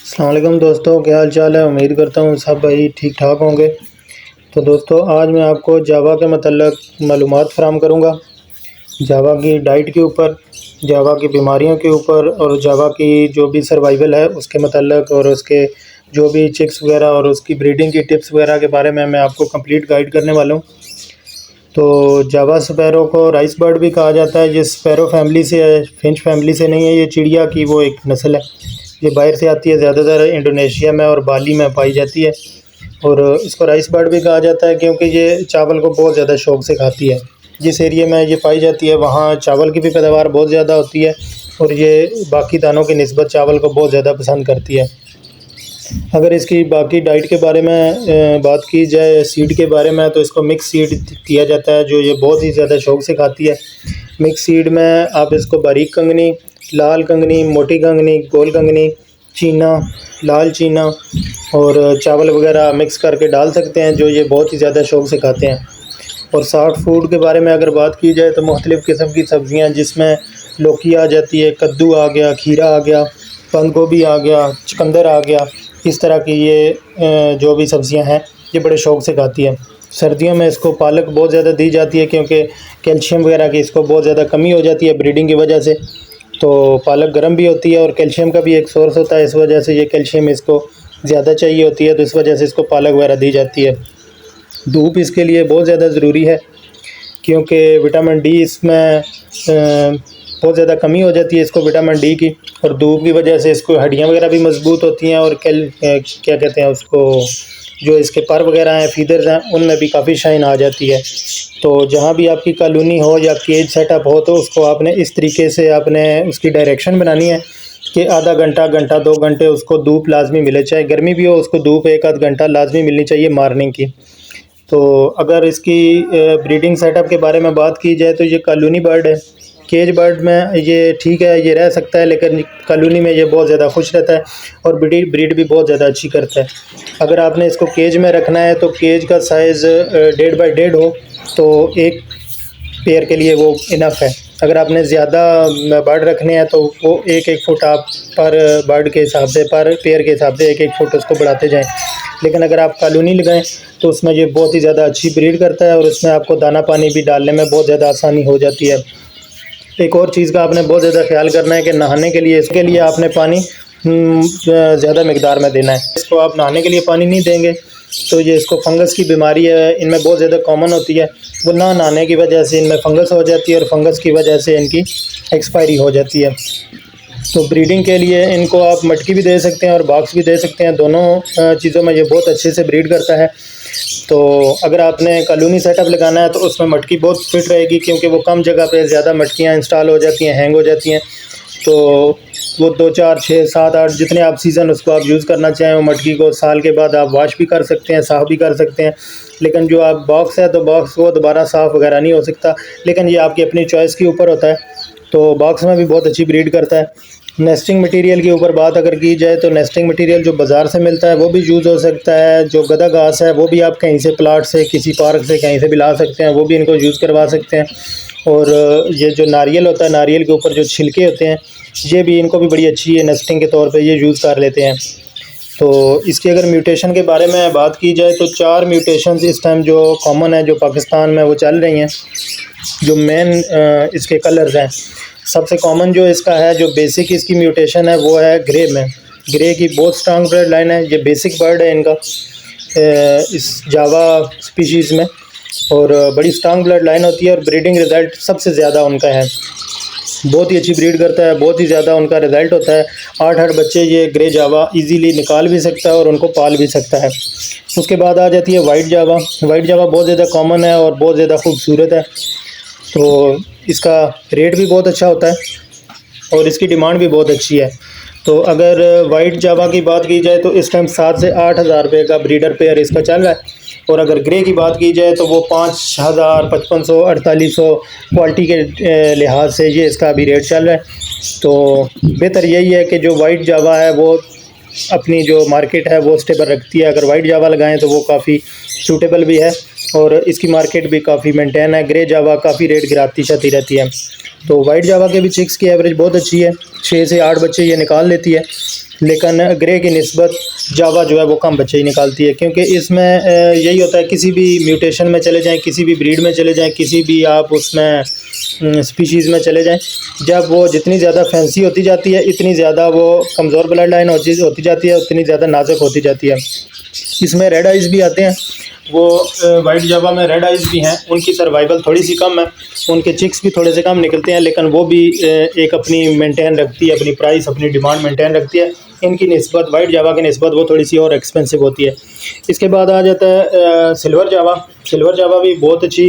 अस्सलाम वालेकुम दोस्तों, क्या हाल चाल है। उम्मीद करता हूँ सब भाई ठीक ठाक होंगे। तो दोस्तों, आज मैं आपको जावा के मतलब मालूमात फ़राहम करूँगा। जावा की डाइट के ऊपर, जावा की बीमारियों के ऊपर और जावा की जो भी सर्वाइवल है उसके मतलब और उसके जो भी चिक्स वगैरह और उसकी ब्रीडिंग की टिप्स वगैरह के बारे में मैं आपको कंप्लीट गाइड करने वाला हूँ। तो जावा स्पैरो को राइस बर्ड भी कहा जाता है। ये स्पैरो फैमिली से है, फिंच फैमिली से नहीं है। ये चिड़िया की वो एक नस्ल है। ये बाहर से आती है, ज़्यादातर इंडोनेशिया में और बाली में पाई जाती है। और इसको राइस बर्ड भी कहा जाता है क्योंकि ये चावल को बहुत ज़्यादा शौक से खाती है। जिस एरिया में ये पाई जाती है वहाँ चावल की भी पैदावार बहुत ज़्यादा होती है और ये बाकी दानों की निस्बत चावल को बहुत ज़्यादा पसंद करती है। अगर इसकी बाकी डाइट के बारे में बात की जाए, सीड के बारे में, तो इसको मिक्स सीड दिया जाता है जो ये बहुत ही ज़्यादा शौक से खाती है। मिक्स सीड में आप इसको बारीक कंगनी, लाल कंगनी, मोटी कंगनी, गोल कंगनी, चीना, लाल चीना और चावल वगैरह मिक्स करके डाल सकते हैं, जो ये बहुत ही ज़्यादा शौक से खाते हैं। और सॉफ्ट फूड के बारे में अगर बात की जाए तो मुख्तलिफ़ किस्म की सब्ज़ियाँ, जिसमें लौकी आ जाती है, कद्दू आ गया, खीरा आ गया, बंद गोभी आ गया, चुकंदर आ गया, इस तरह की ये जो भी सब्ज़ियाँ हैं ये बड़े शौक से खाती है। सर्दियों में इसको पालक बहुत ज़्यादा दी जाती है क्योंकि कैल्शियम वगैरह की इसको बहुत ज़्यादा कमी हो जाती है ब्रीडिंग की वजह से। तो पालक गर्म भी होती है और कैल्शियम का भी एक सोर्स होता है, इस वजह से ये कैल्शियम इसको ज़्यादा चाहिए होती है, तो इस वजह से इसको पालक वगैरह दी जाती है। धूप इसके लिए बहुत ज़्यादा ज़रूरी है क्योंकि विटामिन डी इसमें बहुत ज़्यादा कमी हो जाती है इसको विटामिन डी की, और धूप की वजह से इसको हड्डियाँ वगैरह भी मजबूत होती हैं और क्या कहते हैं उसको, जो इसके पर वगैरह हैं, फीदर्स हैं, उनमें भी काफ़ी शाइन आ जाती है। तो जहाँ भी आपकी कॉलोनी हो या केज सेटअप हो तो उसको आपने इस तरीके से आपने उसकी डायरेक्शन बनानी है कि आधा घंटा, घंटा, 2 घंटे उसको धूप लाजमी मिले, चाहे गर्मी भी हो उसको धूप 1 आध घंटा लाजमी मिलनी चाहिए मॉर्निंग की। तो अगर इसकी ब्रीडिंग सेटअप के बारे में बात की जाए तो ये कॉलोनी बर्ड है। केज बर्ड में ये ठीक है, ये रह सकता है, लेकिन कॉलोनी में ये बहुत ज़्यादा खुश रहता है और ब्रीड भी बहुत ज़्यादा अच्छी करता है। अगर आपने इसको केज में रखना है तो केज का साइज़ 1.5 बाई 1.5 हो तो एक पेयर के लिए वो इनफ है। अगर आपने ज़्यादा बर्ड रखने हैं तो वो 1-1 फुट आप पर बर्ड के हिसाब से, पर पेयर के हिसाब से 1-1 फुट उसको बढ़ाते जाएं। लेकिन अगर आप कॉलोनी लगाएं तो उसमें ये बहुत ही ज़्यादा अच्छी ब्रीड करता है और उसमें आपको दाना पानी भी डालने में बहुत ज़्यादा आसानी हो जाती है। एक और चीज़ का आपने बहुत ज़्यादा ख्याल करना है कि नहाने के लिए, इसके लिए आपने पानी ज़्यादा मकदार में देना है। इसको आप नहाने के लिए पानी नहीं देंगे तो ये इसको फंगस की बीमारी है, इनमें बहुत ज़्यादा कॉमन होती है। वो ना नहाने की वजह से इनमें फंगस हो जाती है और फंगस की वजह से इनकी एक्सपायरी हो जाती है। तो ब्रीडिंग के लिए इनको आप मटकी भी दे सकते हैं और बॉक्स भी दे सकते हैं, दोनों चीज़ों में ये बहुत अच्छे से ब्रीड करता है। तो अगर आपने कॉलोनी सेटअप लगाना है तो उसमें मटकी बहुत फिट रहेगी क्योंकि वो कम जगह पे ज़्यादा मटकियाँ इंस्टॉल हो जाती हैं, हैंग हो जाती हैं। तो वो 2, 4, 6, 7, 8 जितने आप सीज़न उसको आप यूज़ करना चाहें, वो मटकी को साल के बाद आप वॉश भी कर सकते हैं, साफ़ भी कर सकते हैं। लेकिन जो आप बॉक्स है तो बॉक्स वो दोबारा साफ़ वगैरह नहीं हो सकता, लेकिन ये आपकी अपनी चॉइस के ऊपर होता है। तो बॉक्स में भी बहुत अच्छी ब्रीड करता है। नेस्टिंग मटेरियल के ऊपर बात अगर की जाए तो नेस्टिंग मटेरियल जो बाज़ार से मिलता है वो भी यूज़ हो सकता है। जो गदा घास है वो भी आप कहीं से, प्लाट से, किसी पार्क से, कहीं से भी ला सकते हैं, वो भी इनको यूज़ करवा सकते हैं। और ये जो नारियल होता है, नारियल के ऊपर जो छिलके होते हैं, ये भी इनको भी बड़ी अच्छी है नेस्टिंग के तौर पे ये यूज़ कर लेते हैं। तो इसकी अगर म्यूटेशन के बारे में बात की जाए तो 4 म्यूटेशंस इस टाइम जो कॉमन है, जो पाकिस्तान में वो चल रही हैं। जो मेन इसके कलर्स हैं, सबसे कॉमन जो इसका है, जो बेसिक इसकी म्यूटेशन है वो है ग्रे में। ग्रे की बहुत स्ट्रांग ब्लड लाइन है, ये बेसिक बर्ड है इनका इस जावा स्पीशीज़ में, और बड़ी स्ट्रांग ब्लड लाइन होती है और ब्रीडिंग रिज़ल्ट सबसे ज़्यादा उनका है। बहुत ही अच्छी ब्रीड करता है, बहुत ही ज़्यादा उनका रिज़ल्ट होता है। 8-8 बच्चे ये ग्रे जावा इजीली निकाल भी सकता है और उनको पाल भी सकता है। उसके बाद आ जाती है वाइट जावा। वाइट जावा बहुत ज़्यादा कॉमन है और बहुत ज़्यादा खूबसूरत है। तो इसका रेट भी बहुत अच्छा होता है और इसकी डिमांड भी बहुत अच्छी है। तो अगर वाइट जावा की बात की जाए तो इस टाइम 7 से 8 हज़ार रुपये का ब्रीडर पेयर इसका चल रहा है। और अगर ग्रे की बात की जाए तो वो 5,000, 5500, 4800 क्वालिटी के लिहाज से ये इसका अभी रेट चल रहा है। तो बेहतर यही है कि जो वाइट जावा है वो अपनी जो मार्केट है वो स्टेबल रखती है। अगर वाइट जावा लगाएं तो वो काफ़ी सूटेबल भी है और इसकी मार्केट भी काफ़ी मेंटेन है। ग्रे जावा काफ़ी रेट गिराती जाती रहती है। तो वाइट जावा के भी चिक्स की एवरेज बहुत अच्छी है, 6 से 8 बच्चे ये निकाल लेती है, लेकिन ग्रे की निस्बत जावा जो है वो कम बच्चे ही निकालती है, क्योंकि इसमें यही होता है किसी भी म्यूटेशन में चले जाएं, किसी भी ब्रीड में चले जाएं, किसी भी आप उसमें स्पीशीज़ में चले जाएं, जब वो जितनी ज़्यादा फैंसी होती जाती है इतनी ज़्यादा वो कमज़ोर ब्लड लाइन होती जाती है, उतनी ज़्यादा नाजुक होती जाती है। इसमें रेड आइज़ भी आते हैं, वो वाइट जावा में रेड आइज़ भी हैं, उनकी सर्वाइवल थोड़ी सी कम है, उनके चिक्स भी थोड़े से कम निकलते हैं, लेकिन वो भी एक अपनी मेंटेन रखती है, अपनी प्राइस अपनी डिमांड मेंटेन रखती है। इनकी निस्बत वाइट जावा की निस्बत वो थोड़ी सी और एक्सपेंसिव होती है। इसके बाद आ जाता है सिल्वर जावा। सिल्वर जावा भी बहुत अच्छी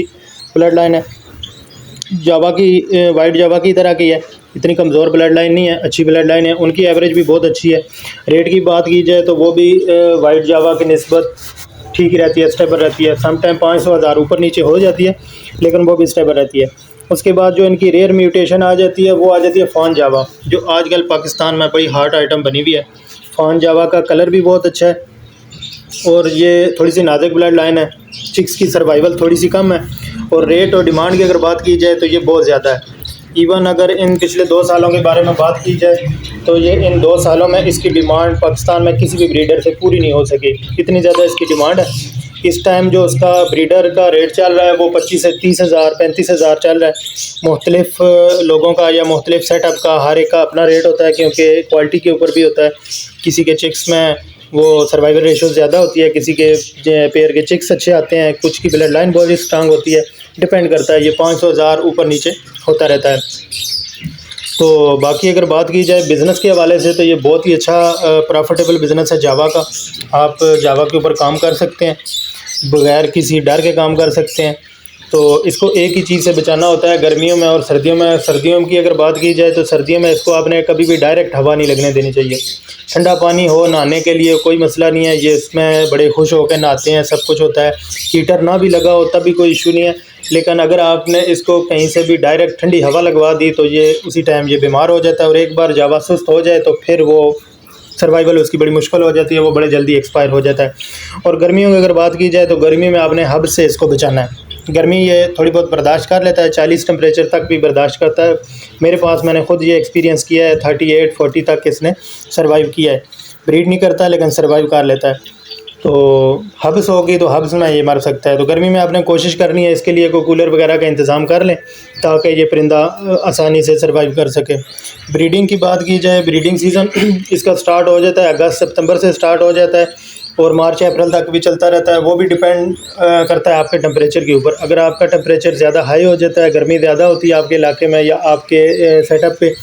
ब्लड लाइन है, जावा की वाइट जावा की तरह की है, इतनी कमज़ोर ब्लड लाइन नहीं है, अच्छी ब्लड लाइन है, उनकी एवरेज भी बहुत अच्छी है। रेट की बात की जाए तो वो भी वाइट जावा की निस्बत ठीक ही रहती है, स्टेबल रहती है। सम टाइम 500,000 ऊपर नीचे हो जाती है, लेकिन वो भी स्टेबल रहती है। उसके बाद जो इनकी रेयर म्यूटेशन आ जाती है वो आ जाती है फान जावा, जो आजकल पाकिस्तान में बड़ी हार्ट आइटम बनी हुई है। फान जावा का कलर भी बहुत अच्छा है और ये थोड़ी सी नाजुक ब्लड लाइन है, चिक्स की सर्वाइवल थोड़ी सी कम है, और रेट और डिमांड की अगर बात की जाए तो ये बहुत ज़्यादा है। इवन अगर इन पिछले 2 सालों के बारे में बात की जाए तो ये इन 2 सालों में इसकी डिमांड पाकिस्तान में किसी भी ब्रीडर से पूरी नहीं हो सकी, इतनी ज़्यादा इसकी डिमांड है। इस टाइम जो उसका ब्रीडर का रेट चल रहा है वो 25 से 30,000 35,000 चल रहा है। मुख्तलिफ लोगों का या मुख्तलिफ सेटअप का हर एक का अपना रेट होता है, क्योंकि क्वालिटी के ऊपर भी होता है। किसी के चिक्स में वो सर्वाइवल रेशो ज़्यादा होती है, किसी के पेयर के चिक्स अच्छे आते हैं, कुछ की ब्लड लाइन बहुत स्ट्रांग होती है, डिपेंड करता है। ये 500,000 ऊपर नीचे होता रहता है। तो बाकी अगर बात की जाए बिज़नेस के हवाले से तो ये बहुत ही अच्छा प्रॉफिटेबल बिज़नेस है जावा का। आप जावा के ऊपर काम कर सकते हैं, बगैर किसी डर के काम कर सकते हैं। तो इसको एक ही चीज़ से बचाना होता है गर्मियों में और सर्दियों में। सर्दियों की अगर बात की जाए तो सर्दियों में इसको आपने कभी भी डायरेक्ट हवा नहीं लगने देनी चाहिए। ठंडा पानी हो नहाने के लिए कोई मसला नहीं है, ये इसमें बड़े खुश होकर नहाते हैं, सब कुछ होता है। हीटर ना भी लगा हो तब भी कोई इशू नहीं है, लेकिन अगर आपने इसको कहीं से भी डायरेक्ट ठंडी हवा लगवा दी तो ये उसी टाइम ये बीमार हो जाता है, और एक बार जावा सुस्त हो जाए तो फिर वो सर्वाइवल उसकी बड़ी मुश्किल हो जाती है, वो बड़े जल्दी एक्सपायर हो जाता है। और गर्मियों की अगर बात की जाए तो गर्मी में आपने हब से इसको बचाना है। गर्मी ये थोड़ी बहुत बर्दाश्त कर लेता है, 40 टेम्परेचर तक भी बर्दाश्त करता है। मेरे पास मैंने खुद ये एक्सपीरियंस किया है, 38-40 तक इसने सर्वाइव किया है। ब्रीड नहीं करता लेकिन सर्वाइव कर लेता है। तो हब्स होगी तो हब्स में ये मर सकता है। तो गर्मी में आपने कोशिश करनी है इसके लिए कोई कूलर वगैरह का इंतज़ाम कर लें ताकि ये परिंदा आसानी से सर्वाइव कर सके। ब्रीडिंग की बात की जाए, ब्रीडिंग सीज़न इसका स्टार्ट हो जाता है अगस्त सितंबर से स्टार्ट हो जाता है और मार्च अप्रैल तक भी चलता रहता है। वो भी डिपेंड करता है आपके टेम्परेचर के ऊपर। अगर आपका टेम्परेचर ज़्यादा हाई हो जाता है, गर्मी ज़्यादा होती है आपके इलाके में या आपके सेटअप पे,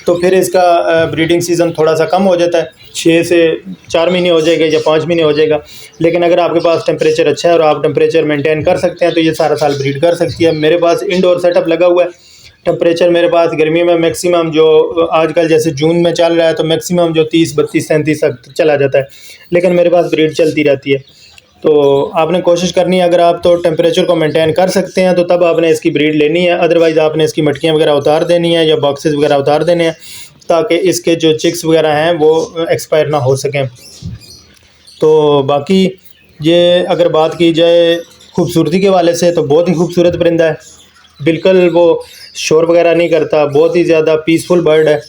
तो फिर इसका ब्रीडिंग सीज़न थोड़ा सा कम हो जाता है, 6 से 4 महीने हो जाएगा या 5 महीने हो जाएगा। लेकिन अगर आपके पास टेम्परेचर अच्छा है और आप टेम्परेचर मेंटेन कर सकते हैं तो ये सारा साल ब्रीड कर सकती है। मेरे पास इंडोर सेटअप लगा हुआ है। टेम्परेचर मेरे पास गर्मी में मैक्सिमम जो आजकल जैसे जून में चल रहा है तो मैक्सिमम जो 30 32 37 तक चला जाता है, लेकिन मेरे पास ब्रीड चलती रहती है। तो आपने कोशिश करनी है, अगर आप तो टेम्परेचर को मेंटेन कर सकते हैं तो तब आपने इसकी ब्रीड लेनी है, अदरवाइज़ आपने इसकी मटकियाँ वगैरह उतार देनी है या बॉक्सेस वगैरह उतार देने हैं ताकि इसके जो चिक्स वगैरह हैं वो एक्सपायर ना हो सकें। तो बाकी ये अगर बात की जाए खूबसूरती के वाले से तो बहुत ही खूबसूरत परिंदा है, बिल्कुल वो शोर वगैरह नहीं करता, बहुत ही ज़्यादा पीसफुल बर्ड है।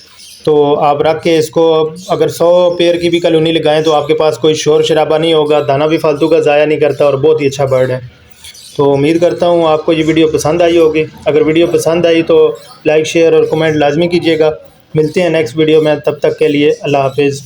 तो आप रख के इसको अगर 100 पेयर की भी कॉलोनी लगाएं तो आपके पास कोई शोर शराबा नहीं होगा, दाना भी फालतू का ज़ाया नहीं करता और बहुत ही अच्छा बर्ड है। तो उम्मीद करता हूँ आपको ये वीडियो पसंद आई होगी। अगर वीडियो पसंद आई तो लाइक शेयर और कमेंट लाजमी कीजिएगा। मिलते हैं नेक्स्ट वीडियो में, तब तक के लिए अल्लाह हाफिज़।